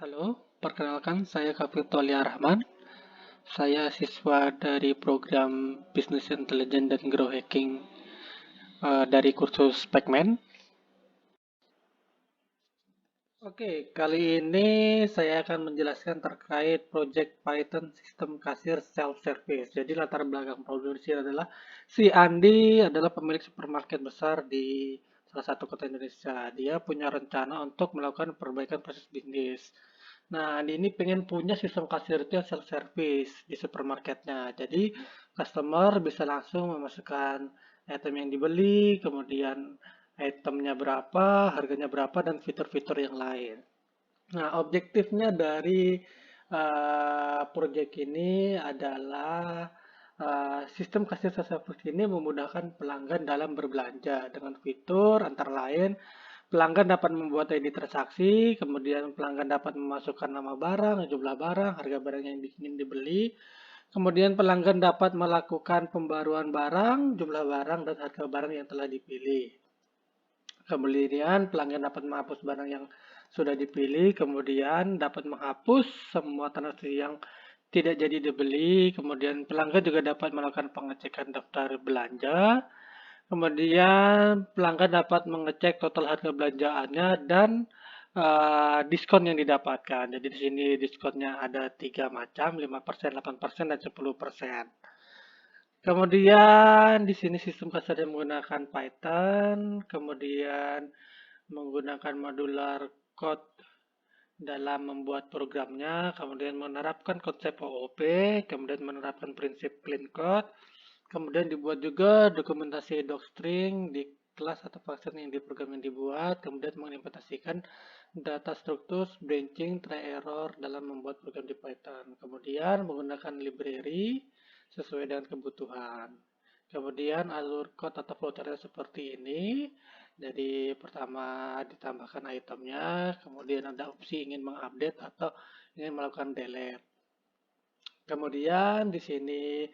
Halo, perkenalkan saya Kapito Lia Rahman. Saya siswa dari program Business Intelligence dan Grow Hacking dari kursus Pacman. Oke, kali ini saya akan menjelaskan terkait project Python sistem kasir self-service. Jadi latar belakang produksi adalah si Andi adalah pemilik supermarket besar di salah satu kota Indonesia. Dia punya rencana untuk melakukan perbaikan proses bisnis. Nah, Andi ini pengen punya sistem kasir itu yang self-service di supermarketnya. Jadi customer bisa langsung memasukkan item yang dibeli, kemudian itemnya berapa, harganya berapa, dan fitur-fitur yang lain. Nah, objektifnya dari proyek ini adalah sistem kasir self-service ini memudahkan pelanggan dalam berbelanja dengan fitur antara lain pelanggan dapat membuat ID transaksi, kemudian pelanggan dapat memasukkan nama barang, jumlah barang, harga barang yang ingin dibeli, kemudian pelanggan dapat melakukan pembaruan barang, jumlah barang, dan harga barang yang telah dipilih. Kemudian pelanggan dapat menghapus barang yang sudah dipilih, kemudian dapat menghapus semua transaksi yang tidak jadi dibeli, kemudian pelanggan juga dapat melakukan pengecekan daftar belanja, kemudian pelanggan dapat mengecek total harga belanjaannya dan diskon yang didapatkan. Jadi di sini diskonnya ada tiga macam, 5%, 8%, dan 10%. Kemudian di sini sistem kasarnya menggunakan Python, kemudian menggunakan modular code dalam membuat programnya, kemudian menerapkan konsep OOP, kemudian menerapkan prinsip clean code, kemudian dibuat juga dokumentasi docstring di kelas atau function yang di program yang dibuat, kemudian mengimplementasikan data struktur, branching, try error dalam membuat program di Python. Kemudian menggunakan library sesuai dengan kebutuhan. Kemudian alur code atau flowchart seperti ini. Jadi pertama ditambahkan itemnya, kemudian ada opsi ingin mengupdate atau ingin melakukan delete. Kemudian di sini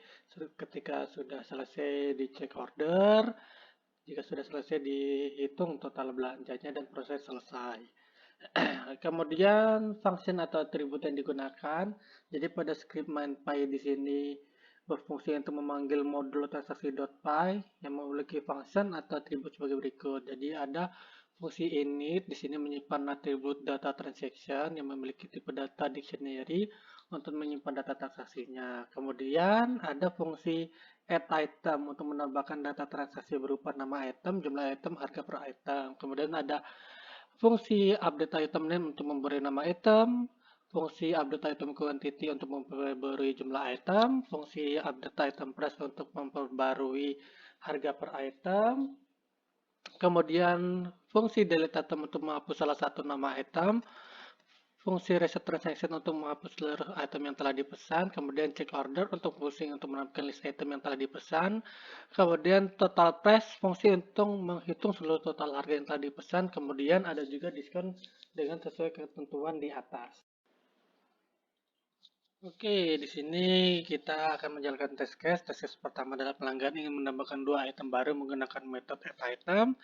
ketika sudah selesai dicek order, jika sudah selesai dihitung total belanjanya dan proses selesai. Kemudian function atau atribut yang digunakan. Jadi pada script MindPy di sini berfungsi untuk memanggil modul transaksi.py yang memiliki function atau atribut sebagai berikut. Jadi ada fungsi init di sini menyimpan atribut data transaction yang memiliki tipe data dictionary untuk menyimpan data transaksinya. Kemudian ada fungsi add item untuk menambahkan data transaksi berupa nama item, jumlah item, harga per item. Kemudian ada fungsi update item name untuk memberi nama item, fungsi update item quantity untuk memperbarui jumlah item, fungsi update item price untuk memperbarui harga per item, kemudian fungsi delete item untuk menghapus salah satu nama item, fungsi reset transaction untuk menghapus seluruh item yang telah dipesan, kemudian check order untuk fungsi untuk menampilkan list item yang telah dipesan, kemudian total price fungsi untuk menghitung seluruh total harga yang telah dipesan, kemudian ada juga diskon dengan sesuai ketentuan di atas. Oke, di sini kita akan menjalankan test case. Test case pertama adalah pelanggan ingin menambahkan dua item baru menggunakan metode add item.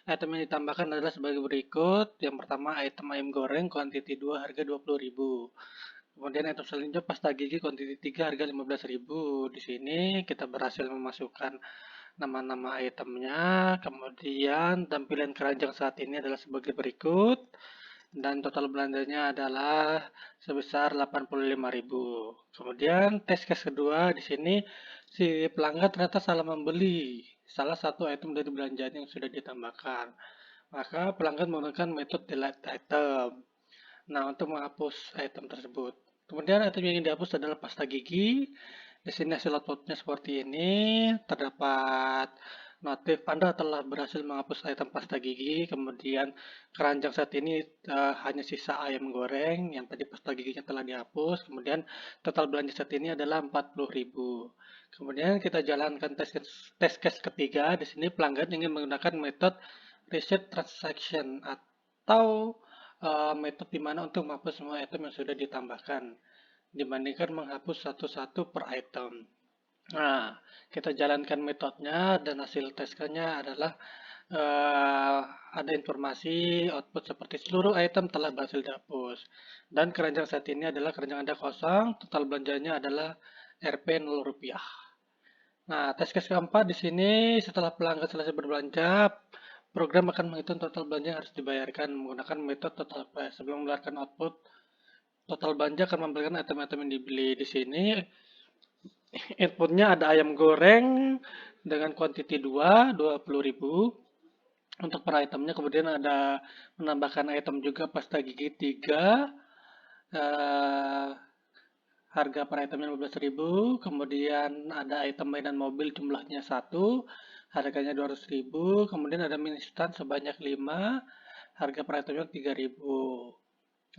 Item yang ditambahkan adalah sebagai berikut. Yang pertama item ayam goreng kuantiti 2 harga 20.000. Kemudian item selanjutnya pasta gigi kuantiti 3 harga 15.000. Di sini kita berhasil memasukkan nama-nama itemnya. Kemudian tampilan keranjang saat ini adalah sebagai berikut. Dan total belanjanya adalah sebesar 85.000. Kemudian tes case kedua di sini si pelanggan ternyata salah membeli salah satu item dari belanjaan yang sudah ditambahkan. Maka pelanggan menggunakan metode delete item. Nah, untuk menghapus item tersebut. Kemudian item yang ingin dihapus adalah pasta gigi. Di sini hasil outputnya seperti ini. Terdapat notif Anda telah berhasil menghapus item pasta gigi. Kemudian keranjang saat ini hanya sisa ayam goreng yang tadi pasta giginya telah dihapus. Kemudian total belanja saat ini adalah 40.000. Kemudian kita jalankan tes case ketiga. Di sini pelanggan ingin menggunakan metode reset transaction atau metode di mana untuk menghapus semua item yang sudah ditambahkan dibandingkan menghapus satu-satu per item. Nah, kita jalankan metodenya dan hasil tesnya adalah eh, ada informasi output seperti seluruh item telah berhasil dihapus. Dan keranjang saat ini adalah keranjang Anda kosong, total belanjanya adalah Rp 0 rupiah. Nah, test case keempat di sini setelah pelanggan selesai berbelanja, program akan menghitung total belanja yang harus dibayarkan menggunakan metode total price. Sebelum mengeluarkan output, total belanja akan memberikan item-item yang dibeli. Di sini inputnya ada ayam goreng dengan kuantiti 20.000 untuk per itemnya. Kemudian ada menambahkan item juga pasta gigi 3, eh, harga per itemnya 15.000. Kemudian ada item mainan mobil jumlahnya 1, harganya 200.000. Kemudian ada mie instan sebanyak 5, harga per itemnya 3.000.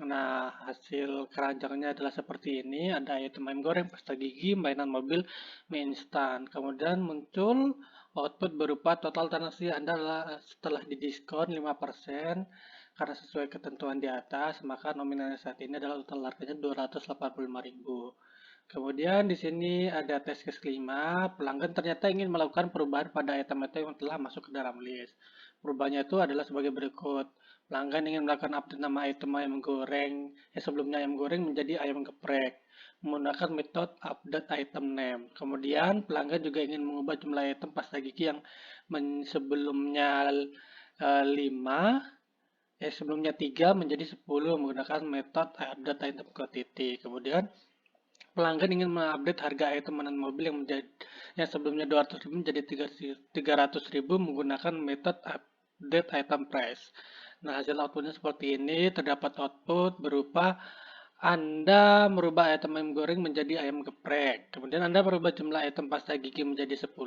Nah, hasil keranjangnya adalah seperti ini. Ada item ayam goreng, pasta gigi, mainan mobil, mie instan. Kemudian muncul output berupa total transaksi Anda setelah didiskon 5%. Karena sesuai ketentuan di atas, maka nominalnya saat ini adalah total harganya 285.000. Kemudian di sini ada test case kelima, pelanggan ternyata ingin melakukan perubahan pada item-item yang telah masuk ke dalam list. Perubahannya itu adalah sebagai berikut. Pelanggan ingin melakukan update nama item ayam goreng yang sebelumnya ayam goreng menjadi ayam geprek menggunakan metode update item name. Kemudian pelanggan juga ingin mengubah jumlah item pasta gigi yang sebelumnya 5, sebelumnya 3 menjadi 10 menggunakan metode update item quantity. Kemudian pelanggan ingin mengupdate harga item mainan mobil yang sebelumnya 200.000 menjadi 300.000 menggunakan metode update item price. Nah, hasil outputnya seperti ini. Terdapat output berupa Anda merubah item ayam goreng menjadi ayam geprek. Kemudian Anda merubah jumlah item pasta gigi menjadi 10.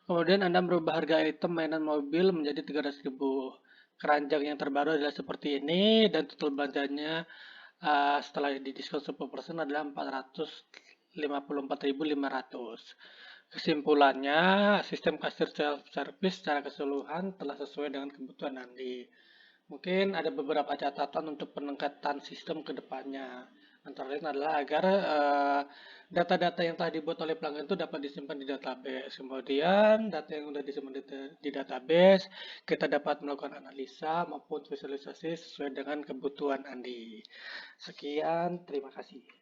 Kemudian Anda merubah harga item mainan mobil menjadi 300.000. Keranjang yang terbaru adalah seperti ini dan total belanjanya setelah didiskon 10% adalah 454.500. Kesimpulannya, sistem kasir self-service secara keseluruhan telah sesuai dengan kebutuhan Andi. Mungkin ada beberapa catatan untuk peningkatan sistem ke depannya. Antara lain adalah agar data-data yang telah dibuat oleh pelanggan itu dapat disimpan di database. Kemudian data yang sudah disimpan di database, kita dapat melakukan analisa maupun visualisasi sesuai dengan kebutuhan Andi. Sekian, terima kasih.